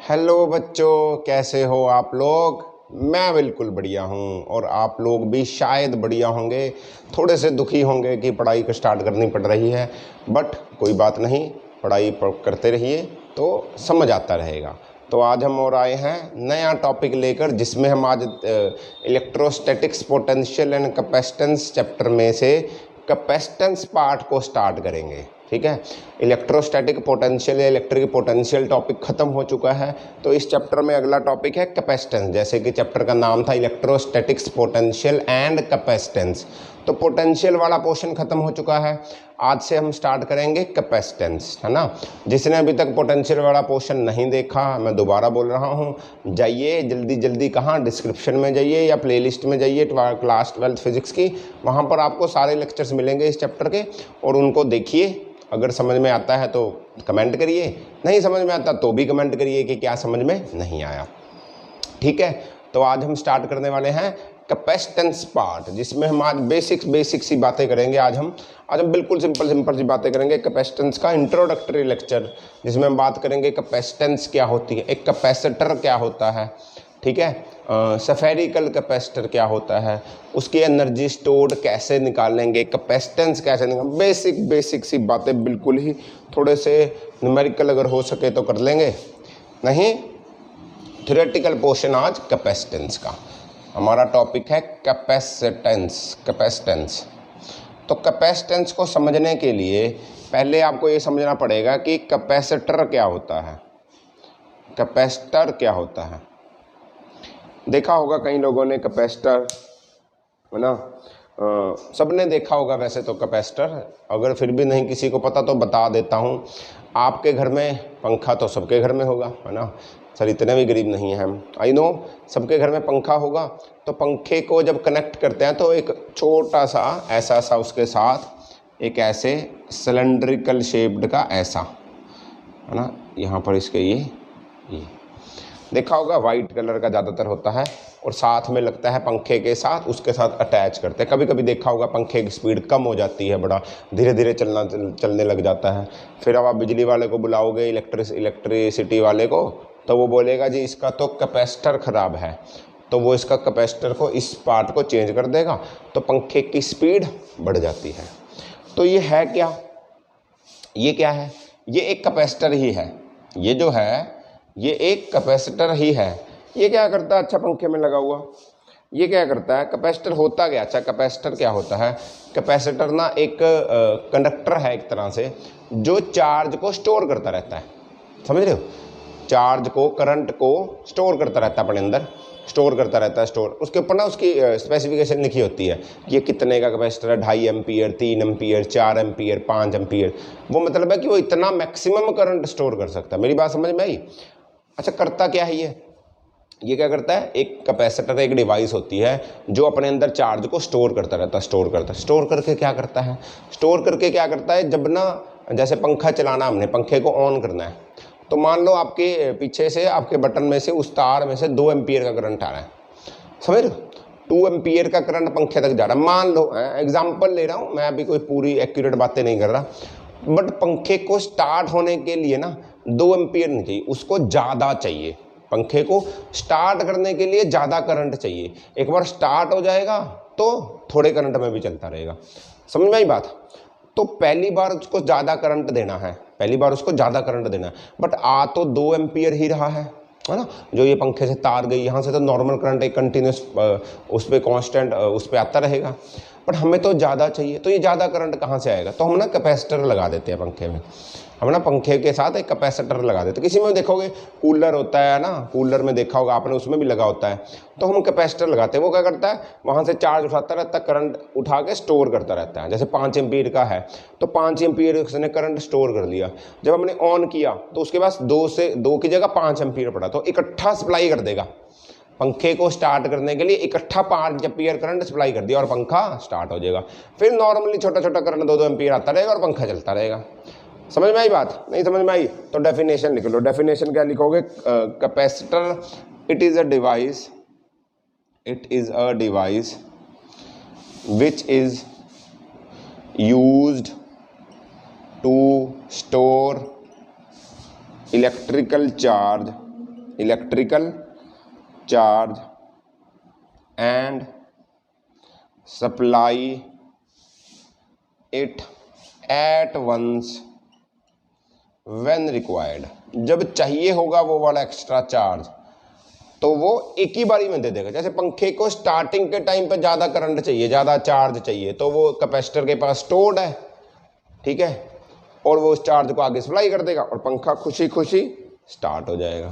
Hello बच्चों, कैसे हो आप लोग। मैं बिल्कुल बढ़िया हूँ और आप लोग भी शायद बढ़िया होंगे। थोड़े से दुखी होंगे कि पढ़ाई को स्टार्ट करनी पड़ रही है, बट कोई बात नहीं, पढ़ाई करते रहिए तो समझ आता रहेगा। तो आज हम और आए हैं नया टॉपिक लेकर, जिसमें हम आज electrostatics potential and capacitance chapter में से कैपेसिटेंस पार्ट को स्टार्ट करेंगे। ठीक है, इलेक्ट्रोस्टैटिक पोटेंशियल या इलेक्ट्रिक पोटेंशियल टॉपिक खत्म हो चुका है, तो इस चैप्टर में अगला टॉपिक है कैपेसिटेंस। जैसे कि चैप्टर का नाम था इलेक्ट्रोस्टैटिक्स पोटेंशियल एंड कैपेसिटेंस, तो पोटेंशियल वाला पोर्शन खत्म हो चुका है। आज से हम स्टार्ट करेंगे कैपेसिटेंस, है ना। जिसने अभी तक पोटेंशियल वाला पोर्शन नहीं देखा, मैं दोबारा बोल रहा हूँ, जाइए जल्दी जल्दी, कहाँ, डिस्क्रिप्शन में जाइए या प्लेलिस्ट में जाइए क्लास 12th फिजिक्स की, वहाँ पर आपको सारे लेक्चर्स मिलेंगे इस चैप्टर के, और उनको देखिए। अगर समझ में आता है तो कमेंट करिए, नहीं समझ में आता तो भी कमेंट करिए कि क्या समझ में नहीं आया। ठीक है, तो आज हम स्टार्ट करने वाले हैं कैपेसिटेंस पार्ट, जिसमें हम आज बेसिक सी बातें करेंगे। आज हम बिल्कुल सिंपल सी बातें करेंगे। कैपेसिटेंस का इंट्रोडक्टरी लेक्चर, जिसमें हम बात करेंगे कैपेसिटेंस क्या होती है, एक कैपेसिटर क्या होता है, ठीक है, स्फेरिकल कैपेसिटर क्या होता है, उसकी एनर्जी स्टोर्ड कैसे निकालेंगे, कैपेसिटेंस कैसे निकालेंगे, बेसिक सी बातें, बिल्कुल ही थोड़े से न्यूमेरिकल अगर हो सके तो कर लेंगे, नहीं थ्योरेटिकल पोर्शन आज कैपेसिटेंस का। हमारा टॉपिक है कैपेसिटेंस। तो कैपेसिटेंस को समझने के लिए पहले आपको ये समझना पड़ेगा कि कैपेसिटर क्या होता है। कैपेसिटर क्या होता है, देखा होगा कई लोगों ने कैपेसिटर, है ना, सबने देखा होगा वैसे तो कैपेसिटर। अगर फिर भी नहीं किसी को पता तो बता देता हूँ। आपके घर में पंखा तो सबके घर में होगा, है ना। सर इतने भी गरीब नहीं हैं हम, आई नो, सबके घर में पंखा होगा। तो पंखे को जब कनेक्ट करते हैं तो एक छोटा सा ऐसा सा उसके साथ एक ऐसे सिलेंड्रिकल शेप्ड का ऐसा, है ना, यहाँ पर इसके ये देखा होगा, वाइट कलर का ज़्यादातर होता है, और साथ में लगता है पंखे के साथ, उसके साथ अटैच करते हैं। कभी कभी देखा होगा पंखे की स्पीड कम हो जाती है, बड़ा धीरे धीरे चलने लग जाता है। फिर अब आप बिजली वाले को बुलाओगे, इलेक्ट्रिसिटी वाले को, तो वो बोलेगा जी इसका तो कैपेसिटर ख़राब है, तो वो इसका कैपेसिटर को, इस पार्ट को चेंज कर देगा, तो पंखे की स्पीड बढ़ जाती है। तो ये है क्या, ये क्या है, ये एक कैपेसिटर ही है। ये जो है ये एक कैपेसिटर ही है। ये क्या करता है, अच्छा पंखे में लगा हुआ, ये क्या करता है, कैपेसिटर होता क्या, अच्छा कैपेसिटर क्या होता है, कैपेसिटर ना एक कंडक्टर है एक तरह से, जो चार्ज को स्टोर करता रहता है, समझ रहे हो, चार्ज को, करंट को स्टोर करता रहता है अपने अंदर, स्टोर करता रहता है, स्टोर, उसके ऊपर ना उसकी स्पेसिफिकेशन लिखी होती है, ये कितने का कैपेसिटर है, 2.5 एम्पीयर, 3 एम्पीयर, 4 एम्पीयर, 5 एम्पीयर। वो मतलब है कि वो इतना मैक्सिमम करंट स्टोर कर सकता है। मेरी बात समझ में आई। अच्छा, करता क्या है ये क्या करता है, एक कैपेसिटर एक डिवाइस होती है जो अपने अंदर चार्ज को स्टोर करता रहता है, स्टोर करके क्या करता है, जब ना जैसे पंखा चलाना, हमने पंखे को ऑन करना है, तो मान लो आपके पीछे से, आपके बटन में से, उस तार में से 2 एम्पीयर का करंट आ रहा है, समझ रहे हो, 2 एम्पीयर का करंट पंखे तक जा रहा है, मान लो, एग्जाम्पल ले रहा हूँ मैं, अभी कोई पूरी एक्यूरेट बातें नहीं कर रहा, बट पंखे को स्टार्ट होने के लिए ना 2 एम्पीयर नहीं चाहिए, उसको ज़्यादा चाहिए। पंखे को स्टार्ट करने के लिए ज़्यादा करंट चाहिए। एक बार स्टार्ट हो जाएगा तो थोड़े करंट में भी चलता रहेगा, समझ में आई बात। तो पहली बार उसको ज़्यादा करंट देना है, बट आ तो 2 एम्पीयर ही रहा है ना, जो ये पंखे से तार गई, यहाँ से तो नॉर्मल करंट एक कंटिन्यूस उस पर कॉन्स्टेंट उस पर आता रहेगा, बट हमें तो ज़्यादा चाहिए। तो ये ज़्यादा करंट कहाँ से आएगा, तो हम ना कैपेसिटर लगा देते हैं पंखे में, हम ना पंखे के साथ एक कैपेसिटर लगा देते हैं। किसी में देखोगे कूलर होता है ना, कूलर में देखा होगा आपने, उसमें भी लगा होता है, तो हम कैपेसिटर लगाते हैं। वो क्या करता है, वहाँ से चार्ज उठाता रहता है, करंट उठा के स्टोर करता रहता है। जैसे 5 एम्पीयर का है तो 5 एम्पीयर उसने करंट स्टोर कर लिया, जब हमने ऑन किया तो उसके पास 2 की जगह 5 एम्पीयर पड़ा, तो इकट्ठा सप्लाई कर देगा पंखे को स्टार्ट करने के लिए, इकट्ठा 5 एम्पीयर करंट सप्लाई कर दिया और पंखा स्टार्ट हो जाएगा। फिर नॉर्मली छोटा छोटा करंट 2-2 एम्पीयर आता रहेगा और पंखा चलता रहेगा। समझ में आई बात, नहीं समझ में आई तो डेफिनेशन लिख लो। डेफिनेशन क्या लिखोगे, capacitor it is a device which is used to store electrical charge electrical charge and supply it at once when required. जब चाहिए होगा वो वाला एक्स्ट्रा चार्ज तो वो एक ही बारी में दे देगा। जैसे पंखे को स्टार्टिंग के टाइम पे ज़्यादा करंट चाहिए, ज़्यादा चार्ज चाहिए, तो वो कैपेसिटर के पास स्टोर्ड है, ठीक है, और वो उस चार्ज को आगे सप्लाई कर देगा और पंखा खुशी खुशी स्टार्ट हो जाएगा।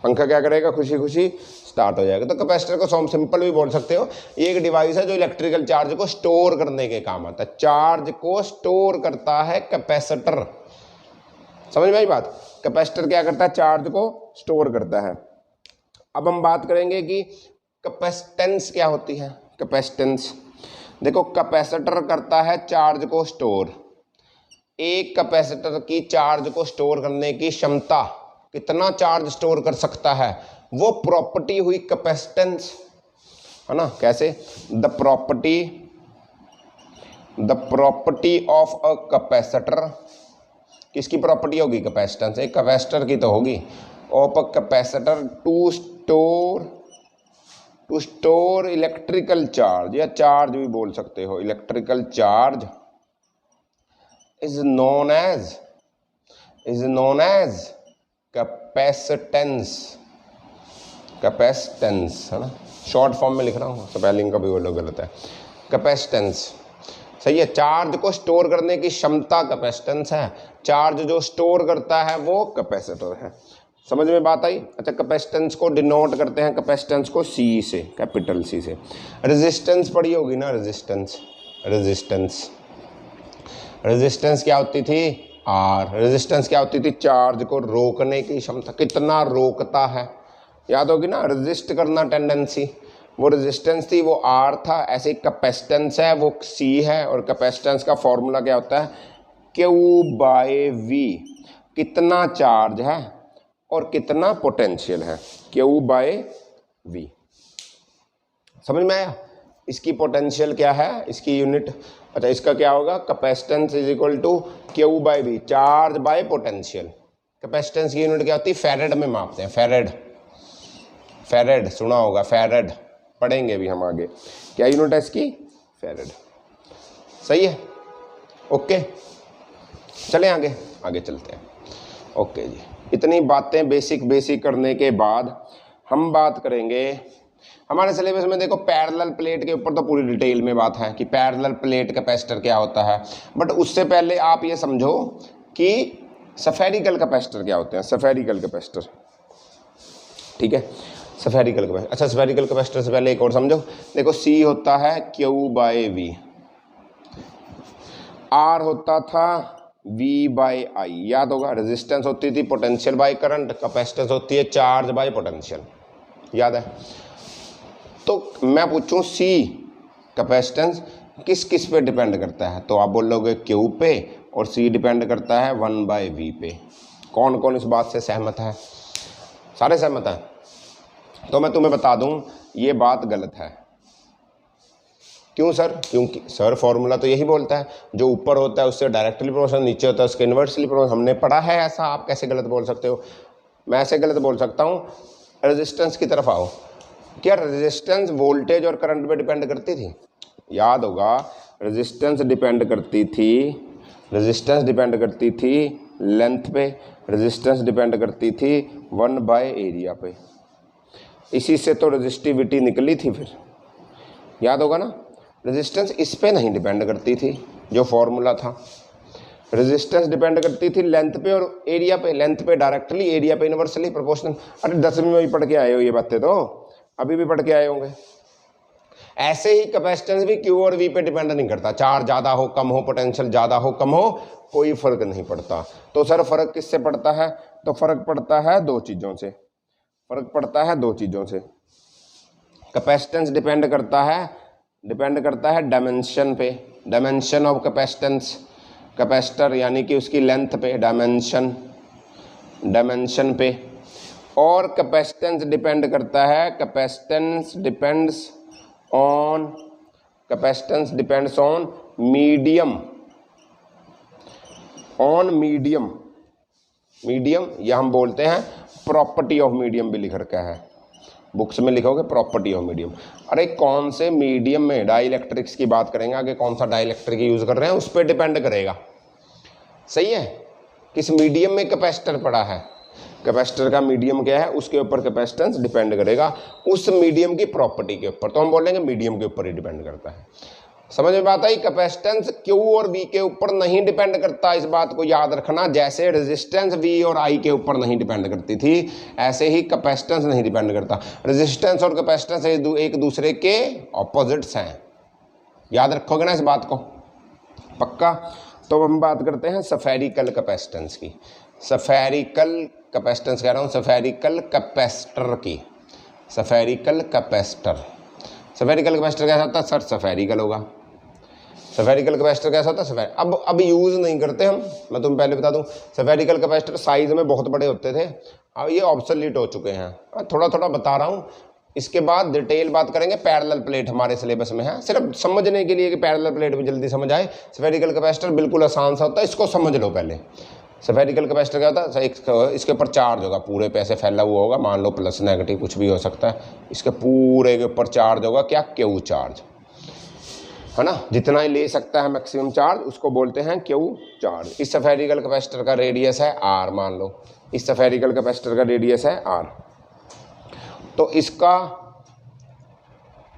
पंखा क्या करेगा? खुशी खुशी स्टार्ट हो जाएगा। तो कैपेसिटर को सिंपल भी बोल सकते हो, ये एक डिवाइस है जो इलेक्ट्रिकल चार्ज को स्टोर करने के काम आता है। चार्ज को स्टोर करता है कैपेसिटर। समझ में आई बात? कैपेसिटर क्या करता है? चार्ज को स्टोर करता है। अब हम बात करेंगे कि कैपेसिटेंस क्या होती है। कैपेसिटेंस देखो, कैपेसिटर करता है चार्ज को स्टोर। एक कैपेसिटर की चार्ज को स्टोर करने की क्षमता, कितना चार्ज स्टोर कर सकता है, वो प्रॉपर्टी हुई कैपेसिटेंस, है ना। कैसे? The property of a capacitor, किसकी प्रॉपर्टी होगी? कैपेसिटेंस। एक कैपेसिटर की तो होगी। Of a capacitor to store electrical charge, या चार्ज भी बोल सकते हो, electrical charge is known as capacitance. Capacitance, है ना, शॉर्ट फॉर्म में लिख रहा हूँ, स्पेलिंग का भी वो लोग गलत है। कैपेसिटेंस सही है। चार्ज को स्टोर करने की क्षमता कैपेसिटेंस है। चार्ज जो स्टोर करता है वो कैपेसिटर है। समझ में बात आई? अच्छा, कैपेसिटेंस को डिनोट करते हैं, कैपेसिटेंस को सी से, कैपिटल सी से। रेजिस्टेंस पढ़ी होगी ना, रेजिस्टेंस क्या होती थी? आर। रेजिस्टेंस क्या होती थी? चार्ज को रोकने की क्षमता, कितना रोकता है, याद होगी ना, रेजिस्ट करना टेंडेंसी, वो रेजिस्टेंस थी, वो आर था। ऐसे कैपेसिटेंस है, वो सी है। और कैपेसिटेंस का फॉर्मूला क्या होता है? Q/V। कितना चार्ज है और कितना पोटेंशियल है, Q/V। समझ में आया? इसकी पोटेंशियल क्या है, इसकी यूनिट। अच्छा, इसका क्या होगा? Capacitance is equal to Q/V, charge by potential. Capacitance की यूनिट क्या होती है? फैरेड में मापते हैं। फैरेड सुना होगा, फैरेड पढ़ेंगे भी हम आगे। क्या यूनिट है इसकी? फैरेड। सही है, ओके। चलें आगे चलते हैं। ओके जी, इतनी बातें बेसिक करने के बाद हम बात करेंगे हमारे सिलेबस में। देखो, पैरेलल प्लेट के ऊपर तो पूरी डिटेल में बात है कि पैरेलल प्लेट कैपेसिटर क्या होता है, बट उससे पहले आप ये समझो कि स्फेरिकल कैपेसिटर क्या होते हैं। स्फेरिकल कैपेसिटर, ठीक है, स्फेरिकल कैपेसिटर। अच्छा, स्फेरिकल कैपेसिटर से पहले एक और समझो। देखो, C होता है Q/V, R होता था V/I, याद होगा। रेजिस्टेंस होती थी पोटेंशियल बाय करंट, कैपेसिटेंस होती है चार्ज बाय पोटेंशियल, याद है। तो मैं पूछूं C कैपेसिटेंस किस किस पे डिपेंड करता है, तो आप बोलोगे Q पे, और C डिपेंड करता है 1/V पे। कौन कौन इस बात से सहमत है? सारे सहमत हैं? तो मैं तुम्हें बता दूं, ये बात गलत है। क्यों सर? क्योंकि सर फॉर्मूला तो यही बोलता है, जो ऊपर होता है उससे डायरेक्टली प्रोपोर्शनल, नीचे होता है उसके इन्वर्सली प्रोपोर्शनल। हमने पढ़ा है ऐसा, आप कैसे गलत बोल सकते हो? मैं ऐसे गलत बोल सकता हूँ? रेजिस्टेंस की तरफ आओ। क्या रेजिस्टेंस वोल्टेज और करंट पे डिपेंड करती थी? याद होगा, रेजिस्टेंस डिपेंड करती थी लेंथ पे, रेजिस्टेंस डिपेंड करती थी 1/एरिया पे। इसी से तो रेजिस्टिविटी निकली थी फिर, याद होगा ना। रेजिस्टेंस इस पे नहीं डिपेंड करती थी, जो फॉर्मूला था। रेजिस्टेंस डिपेंड करती थी लेंथ पे और एरिया पे। लेंथ पे डायरेक्टली, एरिया पे इनवर्सली प्रोपोर्शनल। अरे 10वीं में भी पढ़ के आए हो ये बातें, तो अभी भी पढ़ के आए होंगे। ऐसे ही कैपेसिटेंस भी Q और V पे डिपेंड नहीं करता। चार्ज ज़्यादा हो कम हो, पोटेंशियल ज़्यादा हो कम हो, कोई फर्क नहीं पड़ता। तो सर फर्क किससे पड़ता है? तो फर्क पड़ता है दो चीज़ों से। कैपेसिटेंस डिपेंड करता है डायमेंशन पे, डायमेंशन ऑफ कैपेसिटेंस, कैपेसिटर यानी कि उसकी लेंथ पे, डायमेंशन पे। और कैपेसिटेंस डिपेंड करता है, capacitance depends on medium medium, या हम बोलते हैं प्रॉपर्टी ऑफ मीडियम भी लिख रखा है, बुक्स में लिखोगे प्रॉपर्टी ऑफ मीडियम। अरे कौन से मीडियम में, डाइलेक्ट्रिक्स की बात करेंगे आगे, कौन सा डाइलेक्ट्रिक यूज़ कर रहे हैं उस पर डिपेंड करेगा। सही है, किस मीडियम में कैपेसिटर पड़ा है, कैपेसिटर का मीडियम क्या है उसके ऊपर कैपेसिटेंस डिपेंड करेगा, उस मीडियम की प्रॉपर्टी के ऊपर। तो हम बोलेंगे मीडियम के ऊपर ही डिपेंड करता है। समझ में बात आई, कैपेसिटेंस Q और V के ऊपर नहीं डिपेंड करता, इस बात को याद रखना। जैसे रेजिस्टेंस V और I के ऊपर नहीं डिपेंड करती थी, ऐसे ही कैपेसिटेंस नहीं डिपेंड करता। रेजिस्टेंस और कैपेसिटेंस एक दूसरे के ऑपोजिट्स हैं, याद रखोगे ना इस बात को, पक्का। तो हम बात करते हैं स्फेरिकल कैपेसिटेंस की, स्फेरिकल कैपेसिटेंस कह रहा हूँ, स्फेरिकल कैपेसिटर की, स्फेरिकल कैपेसिटर। स्फेरिकल कैपेसिटर कैसा होता है सर? स्फेरिकल होगा। स्फेरिकल कैपेसिटर कैसा होता है? स्फेरिकल। अब यूज़ नहीं करते हम, मैं तुम्हें पहले बता दूं, स्फेरिकल कैपेसिटर साइज़ में बहुत बड़े होते थे, अब ये ऑब्सोलीट हो चुके हैं। थोड़ा थोड़ा बता रहा हूँ, इसके बाद डिटेल बात करेंगे। पैरेलल प्लेट हमारे सिलेबस में है, सिर्फ समझने के लिए कि पैरेलल प्लेट में जल्दी समझ आए। स्फेरिकल कैपेसिटर बिल्कुल आसान सा होता है, इसको समझ लो पहले। स्फेरिकल कैपेसिटर क्या होता है? इसके ऊपर चार्ज होगा, पूरे पे ऐसे फैला हुआ होगा, मान लो प्लस नेगेटिव कुछ भी हो सकता है, इसके पूरे के ऊपर चार्ज होगा, क्या? Q चार्ज, है ना। जितना ही ले सकता है मैक्सिमम चार्ज उसको बोलते हैं Q चार्ज। इस स्फेरिकल कैपेसिटर का रेडियस है R, मान लो इस स्फेरिकल कैपेसिटर का रेडियस है R, तो इसका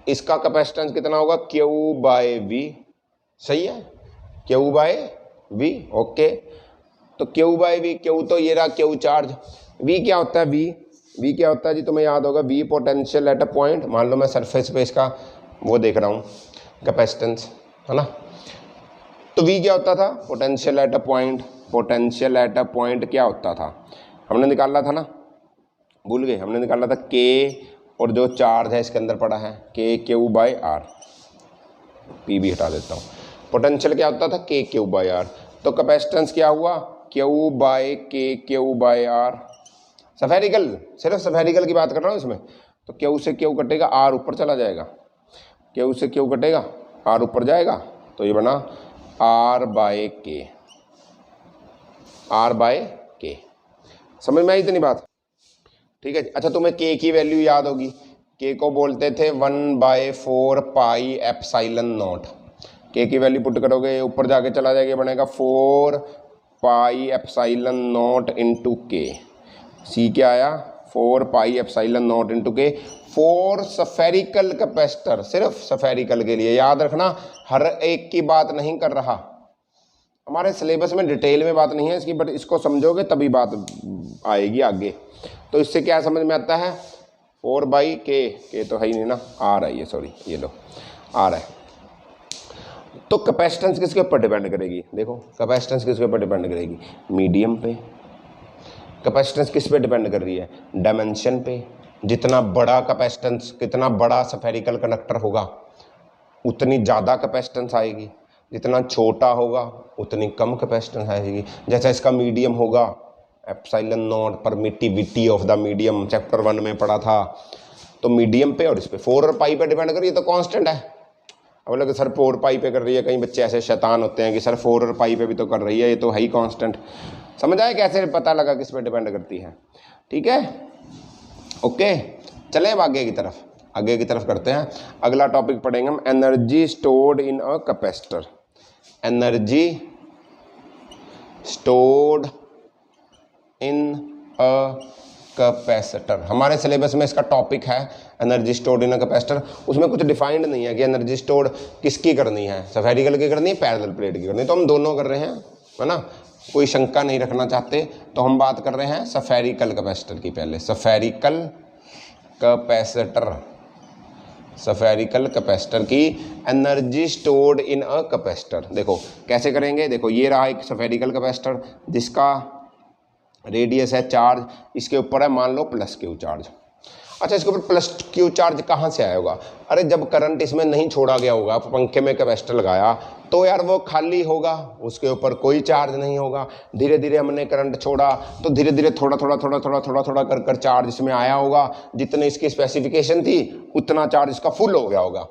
कैपेसिटेंस कितना होगा? Q/V। सही है, Q/V, ओके। तो Q/V, Q तो ये रहा Q चार्ज। V क्या होता है? V क्या होता है जी? तुम्हें याद होगा, V potential at a point. मान लो मैं सरफेस पे इसका वो देख रहा हूँ कैपेसिटेंस, है ना, तो V क्या होता था? Potential at a point. Potential at a point क्या होता था? हमने निकाला था ना, भूल गए, हमने निकाला था K, और जो चार्ज है इसके अंदर पड़ा है KQ/R, P भी हटा देता हूँ। पोटेंशियल क्या होता था? KQ/R। तो कैपेसिटेंस क्या हुआ? Q/KQ/R। स्फेरिकल, सिर्फ स्फेरिकल की बात कर रहा हूँ इसमें, तो Q से Q कटेगा, R ऊपर चला जाएगा, Q से Q कटेगा, R ऊपर जाएगा, तो ये बना R/K, R/K। समझ में आई इतनी बात? ठीक है। अच्छा, तुम्हें K की वैल्यू याद होगी, K को बोलते थे 1/4 पाई एप्सिलॉन नॉट। K की वैल्यू पुट करोगे, ऊपर जाके चला जाएगा, बनेगा 4 pi epsilon not into K। C क्या आया? 4 pi epsilon not into K। 4 spherical capacitor, सिर्फ स्फेरिकल के लिए याद रखना, हर एक की बात नहीं कर रहा, हमारे सिलेबस में डिटेल में बात नहीं है इसकी, बट इसको समझोगे तभी बात आएगी आगे। तो इससे क्या समझ में आता है? 4/K तो है ही नहीं ना, आ रहा है ये, सॉरी ये लो आ रहा है। तो कैपेसिटेंस किसके ऊपर डिपेंड करेगी? देखो कैपेसिटेंस किसके ऊपर डिपेंड करेगी? मीडियम पे। कैपेसिटेंस किस पे डिपेंड कर रही है? डायमेंशन पे। जितना बड़ा कैपेसिटेंस, कितना बड़ा स्फेरिकल कंडक्टर होगा उतनी ज़्यादा कैपेसिटेंस आएगी, जितना छोटा होगा उतनी कम कैपेसिटेंस आएगी। जैसा इसका मीडियम होगा, epsilon not, permittivity of the medium, chapter 1 में पढ़ा था, तो मीडियम पे और इस पे 4 और पाई पे डिपेंड कर रही है, तो कांस्टेंट है। अब लगे सर 4 पाई पे कर रही है, कई बच्चे ऐसे शैतान होते हैं कि सर 4 और पाई पे भी तो कर रही है, ये तो है ही कांस्टेंट। समझ आए कैसे पता लगा किस पे डिपेंड करती है? ठीक है, ओके। चलें अब आगे की तरफ करते हैं। अगला टॉपिक पढ़ेंगे हम, energy stored in a capacitor. Energy stored in a capacitor, हमारे सिलेबस में इसका टॉपिक है energy stored in a capacitor. उसमें कुछ डिफाइंड नहीं है कि एनर्जी स्टोर्ड किसकी करनी है, स्फेरिकल की करनी है, पैरेलल प्लेट की करनी है, तो हम दोनों कर रहे हैं, है ना, कोई शंका नहीं रखना चाहते। तो हम बात कर रहे हैं स्फेरिकल कैपेसिटर की। पहले स्फेरिकल कैपेसिटर, स्फेरिकल कैपेसिटर की energy stored in a capacitor. देखो कैसे करेंगे, देखो ये रहा एक स्फेरिकल कैपेसिटर जिसका रेडियस है चार्ज, इसके ऊपर है मान लो प्लस Q चार्ज। अच्छा, इसके ऊपर प्लस Q चार्ज कहाँ से आया होगा? अरे जब करंट इसमें नहीं छोड़ा गया होगा, पंखे में कैपेसिटर लगाया तो यार वो खाली होगा, उसके ऊपर कोई चार्ज नहीं होगा। धीरे धीरे हमने करंट छोड़ा तो धीरे धीरे थोड़ा थोड़ा कर चार्ज इसमें आया होगा, जितनी इसकी स्पेसिफिकेशन थी उतना चार्ज इसका फुल हो गया होगा।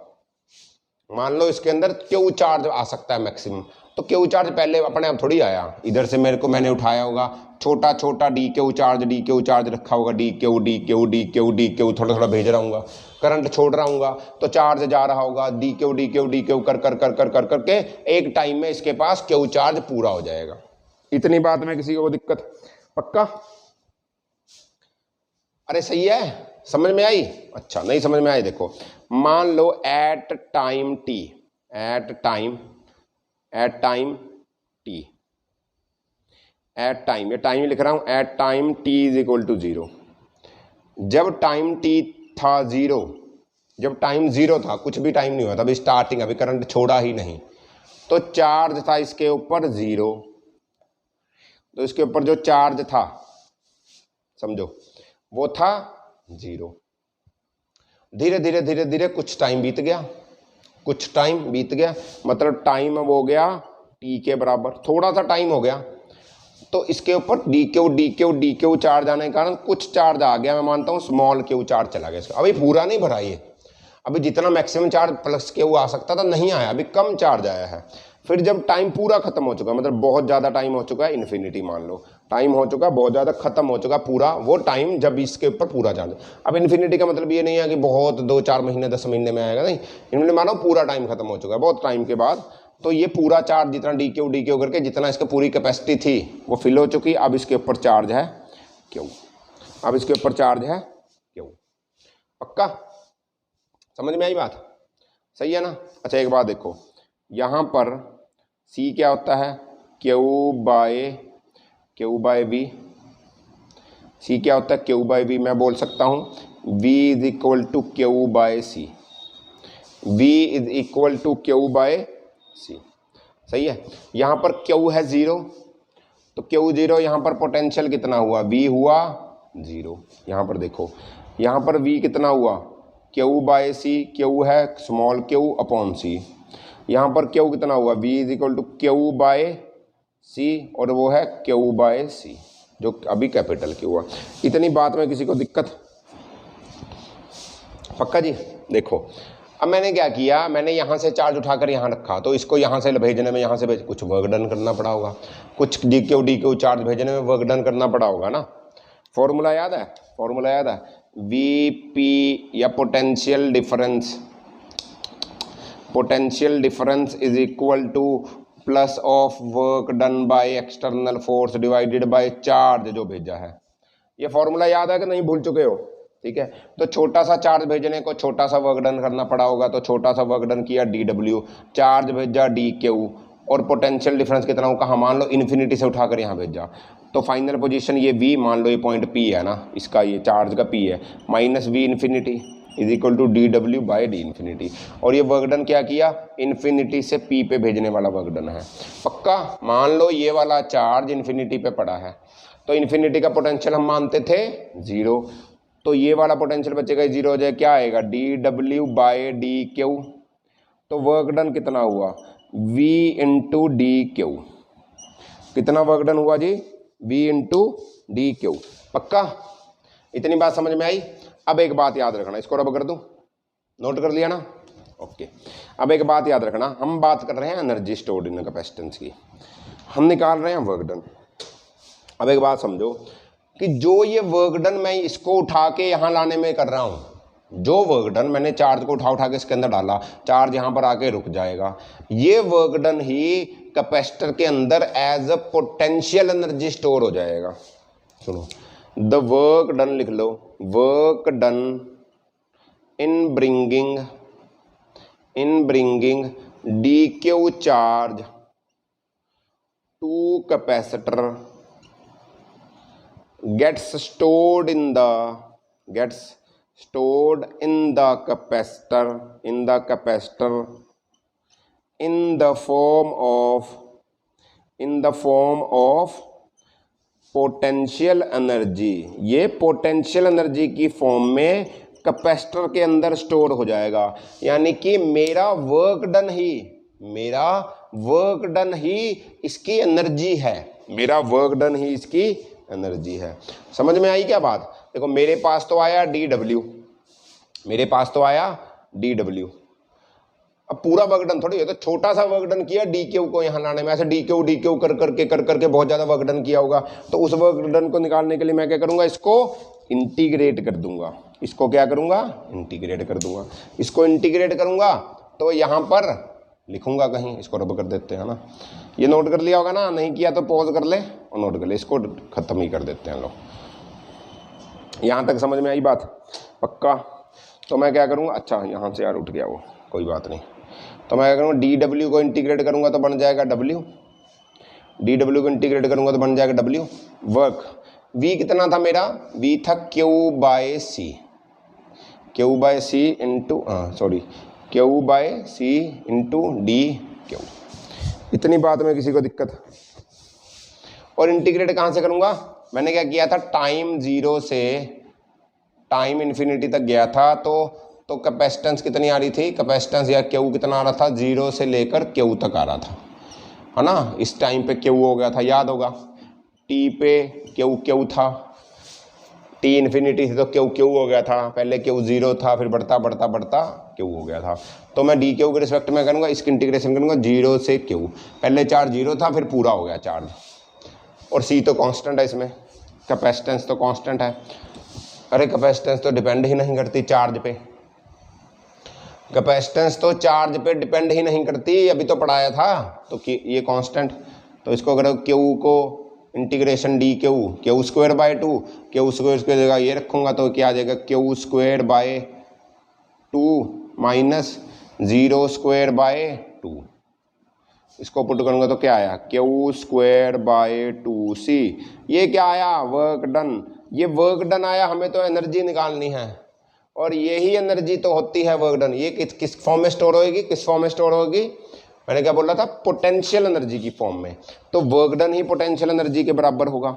मान लो इसके अंदर Q चार्ज आ सकता है मैक्सिमम, तो क्यू चार्ज पहले अपने आप थोड़ी आया, इधर से मैंने उठाया होगा, छोटा छोटा डी क्यू चार्ज रखा होगा, डी क्यू थोड़ा थोड़ा भेज रहा हूँ, करंट छोड़ रहा हूँ तो चार्ज जा रहा होगा, डी क्यू कर करके एक टाइम में इसके पास क्यू चार्ज पूरा हो जाएगा। इतनी बात में किसी को दिक्कत? पक्का? अरे सही है, समझ में आई? अच्छा नहीं समझ में आई, देखो मान लो at time T, at time ये टाइम लिख रहा हूं, at time T is equal to 0। जब टाइम टी था 0, जब टाइम 0 था, कुछ भी टाइम नहीं हुआ था, अभी स्टार्टिंग, अभी करंट छोड़ा ही नहीं, तो चार्ज था इसके ऊपर 0। तो इसके ऊपर जो चार्ज था समझो वो था 0। धीरे धीरे कुछ टाइम बीत गया, मतलब टाइम अब हो गया टी के बराबर, थोड़ा सा टाइम हो गया, तो इसके ऊपर डी क्यू चार्ज आने के कारण कुछ चार्ज आ गया, मैं मानता हूं स्मॉल क्यू चार्ज चला गया इसका। अभी पूरा नहीं भरा ये, अभी जितना मैक्सिमम चार्ज प्लस क्यू आ सकता था नहीं आया, अभी कम चार्ज आया है। फिर जब टाइम पूरा खत्म हो चुका, मतलब बहुत ज़्यादा टाइम हो चुका है, इन्फिनिटी मान लो, टाइम हो चुका बहुत ज़्यादा, खत्म हो चुका पूरा वो टाइम जब इसके ऊपर पूरा चार्ज। अब इन्फिनिटी का मतलब ये नहीं है कि बहुत 2-4 महीने 10 महीने में आएगा, नहीं, इन्होंने मानो पूरा टाइम खत्म हो चुका है, बहुत टाइम के बाद, तो ये पूरा चार्ज जितना डी क्यू करके जितना इसका पूरी कैपेसिटी थी वो फिल हो चुकी। अब इसके ऊपर चार्ज है क्यू, अब इसके ऊपर चार्ज है क्यू। पक्का समझ में आई बात? सही है ना? अच्छा एक बात देखो, यहाँ पर C क्या होता है, क्यू बाय वी। C क्या होता है, क्यू बाय वी। मैं बोल सकता हूँ V is equal to Q by C, V is equal to Q by C. सही है? यहाँ पर Q है 0, तो Q0, यहाँ पर पोटेंशियल कितना हुआ, V हुआ 0। यहाँ पर देखो, यहाँ पर V कितना हुआ, क्यू बाय सी, क्यू है स्मॉल क्यू अपॉन सी, यहाँ पर क्यू कितना हुआ, V is equal to Q by C, और वो है क्यू बाय सी जो अभी कैपिटल क्यू हुआ। इतनी बात में किसी को दिक्कत? पक्का जी? देखो अब मैंने क्या किया, मैंने यहाँ से चार्ज उठाकर यहाँ रखा, तो इसको यहाँ से भेजने में, यहाँ से कुछ वर्क डन करना पड़ा होगा, कुछ डी क्यू चार्ज भेजने में वर्क डन करना पड़ा होगा ना। फॉर्मूला याद है? फॉर्मूला याद है? वी पी या potential difference is equal two plus of work done by external force divided by charge जो भेजा है। ये फॉर्मूला याद है कि नहीं, भूल चुके हो? ठीक है, तो छोटा सा चार्ज भेजने को छोटा सा वर्क डन करना पड़ा होगा, तो छोटा सा वर्क डन किया डी डब्ल्यू, चार्ज भेजा डी क्यू, और पोटेंशियल डिफरेंस कितना हो, कहाँ, मान लो इन्फिनिटी से उठाकर यहाँ भेजा, तो फाइनल पोजीशन ये V, मान लो ये पॉइंट P है ना, इसका ये चार्ज का P है, minus V infinity is equal to D W by D infinity. और ये वर्क डन क्या किया, इन्फिनिटी से P पे भेजने वाला वर्क डन है। पक्का? मान लो ये वाला चार्ज इन्फिनिटी पे पड़ा है, तो इन्फिनिटी का पोटेंशियल हम मानते थे 0, तो ये वाला पोटेंशियल बचेगा 0 हो जाए, क्या आएगा, D W by D Q. तो वर्क डन कितना हुआ, V इंटू डी क्यू। कितना वर्क डन हुआ जी, V इंटू डी क्यू। पक्का? इतनी बात समझ में आई? अब एक बात याद रखना, इसको रब कर दूं, नोट कर लिया ना? ओके, अब एक बात याद रखना, हम बात कर रहे हैं एनर्जी स्टोर्ड इन कैपेसिटेंस की, हम निकाल रहे हैं वर्क डन। अब एक बात समझो कि जो ये वर्क डन मैं इसको उठा के यहाँ लाने में कर रहा हूँ, जो वर्क डन मैंने चार्ज को उठा के इसके अंदर डाला, चार्ज यहाँ पर आके रुक जाएगा, ये वर्क डन ही कैपेसिटर के अंदर as a potential energy store हो जाएगा। सुनो, द वर्क डन लिख लो, work done in bringing D Q charge to capacitor gets stored in the capacitor in the form of potential energy. ये potential energy की form में capacitor के अंदर स्टोर हो जाएगा, यानी कि मेरा वर्क डन ही इसकी एनर्जी है, मेरा वर्क डन ही इसकी एनर्जी है। समझ में आई क्या बात? देखो मेरे पास तो आया डी डब्ल्यू, अब पूरा वर्क डन थोड़ी है, तो छोटा सा वर्क डन किया डी क्यू को यहाँ लाने में, ऐसे डी क्यू कर करके बहुत ज़्यादा वर्क डन किया होगा। तो उस वर्क डन को निकालने के लिए मैं क्या करूँगा, इसको इंटीग्रेट कर दूंगा। इसको क्या करूँगा, इंटीग्रेट कर दूंगा। इसको इंटीग्रेट करूँगा तो यहाँ पर लिखूंगा कहीं, इसको रब कर देते हैं ना। ये नोट कर लिया होगा ना, नहीं किया तो पॉज कर ले और नोट कर ले, इसको खत्म ही कर देते हैं लोग। यहाँ तक समझ में आई बात, पक्का? तो मैं क्या करूँगा, अच्छा यहाँ से यार उठ गया वो, कोई बात नहीं। तो मैं क्या करूँगा, डी डब्ल्यू को इंटीग्रेट करूँगा तो बन जाएगा डब्ल्यू, डी डब्ल्यू को इंटीग्रेट करूँगा तो बन जाएगा डब्ल्यू। वर्क वी कितना था मेरा, वी था Q by C, Q by C into Q by C into D Q. इतनी बात में किसी को दिक्कत? और इंटीग्रेट कहाँ से करूँगा, मैंने क्या किया था, टाइम 0 से टाइम इन्फिनिटी तक गया था। तो कैपेसिटेंस कितनी आ रही थी, कैपेसिटेंस या क्यू कितना आ रहा था, 0 से लेकर क्यू तक आ रहा था, है ना। इस टाइम पे क्यू हो गया था, याद होगा। टी पे क्यू था, टी इन्फिनिटी से तो क्यू हो गया था, पहले क्यू 0 था, फिर बढ़ता क्यू हो गया था। तो मैं डी क्यू के रिस्पेक्ट में करूँगा, इसकी इंटीग्रेशन करूँगा 0 से क्यू। पहले चार्ज 0 था, फिर पूरा हो गया चार्ज। और सी तो कांस्टेंट है, इसमें कैपेसिटेंस तो कांस्टेंट है। अरे कैपेसिटेंस तो डिपेंड ही नहीं करती चार्ज पे, कैपेसिटेंस तो चार्ज पे डिपेंड ही नहीं करती, अभी तो पढ़ाया था। तो ये कांस्टेंट, तो इसको अगर क्यू को integration D Q square bye 2, Q square की जगह ये रखूँगा तो क्या आ जाएगा, Q square bye 2 minus 0 square by 2। इसको पुट करूँगा तो क्या आया, क्यू स्क्वायर बाय 2c। ये क्या आया, वर्क डन। ये वर्क डन आया, हमें तो एनर्जी निकालनी है, और यही एनर्जी तो होती है वर्क डन। ये किस फॉर्म में स्टोर होगी, किस फॉर्म में स्टोर होगी, मैंने क्या बोला था, पोटेंशियल एनर्जी की फॉर्म में। तो वर्क डन ही पोटेंशियल एनर्जी के बराबर होगा,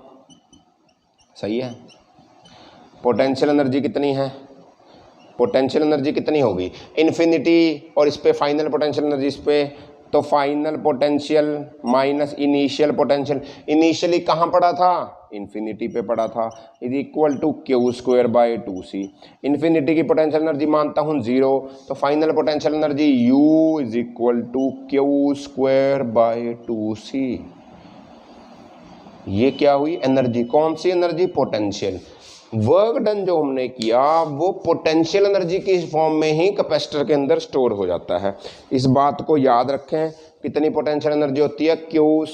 सही है। पोटेंशियल एनर्जी कितनी है, पोटेंशियल एनर्जी कितनी होगी, इन्फिनिटी, और इस पे फाइनल पोटेंशियल एनर्जी इस पे, तो final potential minus initial potential. Initially कहाँ पड़ा था, इन्फिनिटी पे पड़ा था, is equal to Q square by 2c। Infinity की पोटेंशियल एनर्जी मानता हूँ 0, तो final potential energy u is equal to Q square by 2c। ये क्या हुई एनर्जी, कौन सी एनर्जी, पोटेंशियल। वर्क डन जो हमने किया वो पोटेंशियल एनर्जी की फॉर्म में ही कैपेसिटर के अंदर स्टोर हो जाता है। इस बात को याद रखें, कितनी पोटेंशियल एनर्जी होती है, Q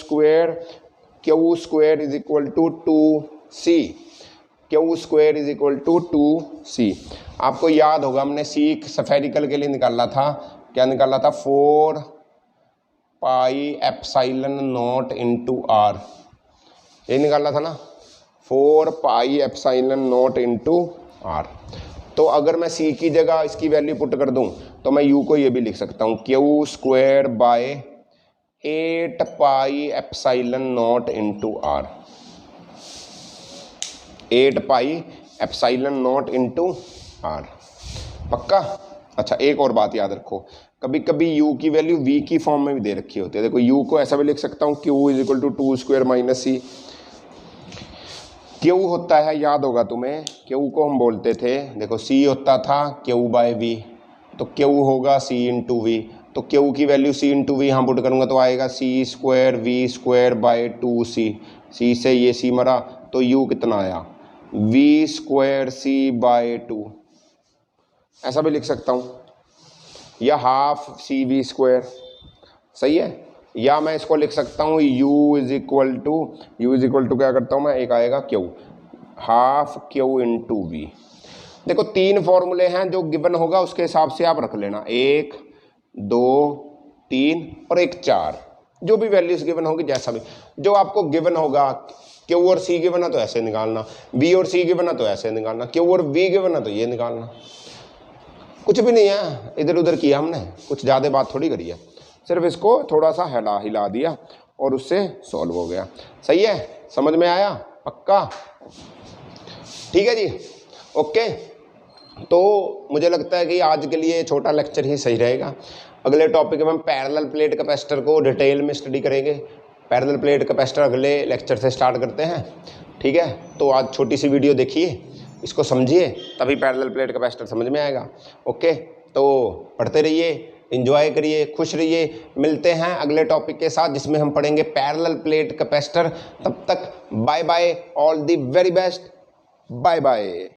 square is equal to 2c, Q square is equal to 2c। आपको याद होगा हमने सी स्फेरिकल के लिए निकाला था, क्या निकाला था, 4 pi epsilon not into r, ये निकाला था ना, 4 pi epsilon not into r। तो अगर मैं c की जगह इसकी वैल्यू पुट कर दूं तो मैं u को ये भी लिख सकता हूँ, Q square bye 8 pi epsilon not into r, 8 pi epsilon not into r, पक्का। अच्छा एक और बात याद रखो, कभी कभी u की वैल्यू v की फॉर्म में भी दे रखी होती है। देखो u को ऐसा भी लिख सकता हूँ, q is equal to 2 square minus c। Q होता है, याद होगा तुम्हें, क्यू को हम बोलते थे, देखो सी होता था क्यू बाय वी, तो क्यू होगा सी इंटू वी। तो क्यू की वैल्यू सी इंटू वी यहाँ पुट करूँगा तो आएगा C square V square by 2c। C से ये सी मरा तो यू कितना आया, वी स्क्वायर सी बाय 2, ऐसा भी लिख सकता हूँ, या हाफ सी वी स्क्वायर, सही है। या मैं इसको लिख सकता हूँ u इज इक्वल टू क्या करता हूँ मैं, एक आएगा q, half q into V. देखो 3 फॉर्मूले हैं, जो गिवन होगा उसके हिसाब से आप रख लेना, 1 2 3 और एक 4, जो भी वैल्यूज गिवन होगी, जैसा भी जो आपको गिवन होगा। q और c गिवन है तो ऐसे निकालना, v और c गिवन है तो ऐसे निकालना, q और v गिवन है तो ये निकालना। कुछ भी नहीं है, इधर उधर किया हमने, कुछ ज़्यादा बात थोड़ी करी है, सिर्फ इसको थोड़ा सा हिला दिया और उससे सॉल्व हो गया। सही है, समझ में आया, पक्का, ठीक है जी, ओके। तो मुझे लगता है कि आज के लिए छोटा लेक्चर ही सही रहेगा। अगले टॉपिक में हम पैरेलल प्लेट कैपेसिटर को डिटेल में स्टडी करेंगे। पैरेलल प्लेट कैपेसिटर अगले लेक्चर से स्टार्ट करते हैं, ठीक है। तो आज छोटी सी वीडियो देखिए, इसको समझिए, तभी पैरेलल प्लेट कैपेसिटर समझ में आएगा। ओके, तो पढ़ते रहिए, एंजॉय करिए, खुश रहिए। मिलते हैं अगले टॉपिक के साथ जिसमें हम पढ़ेंगे पैरेलल प्लेट कैपेसिटर। तब तक bye bye, all the very best, bye bye.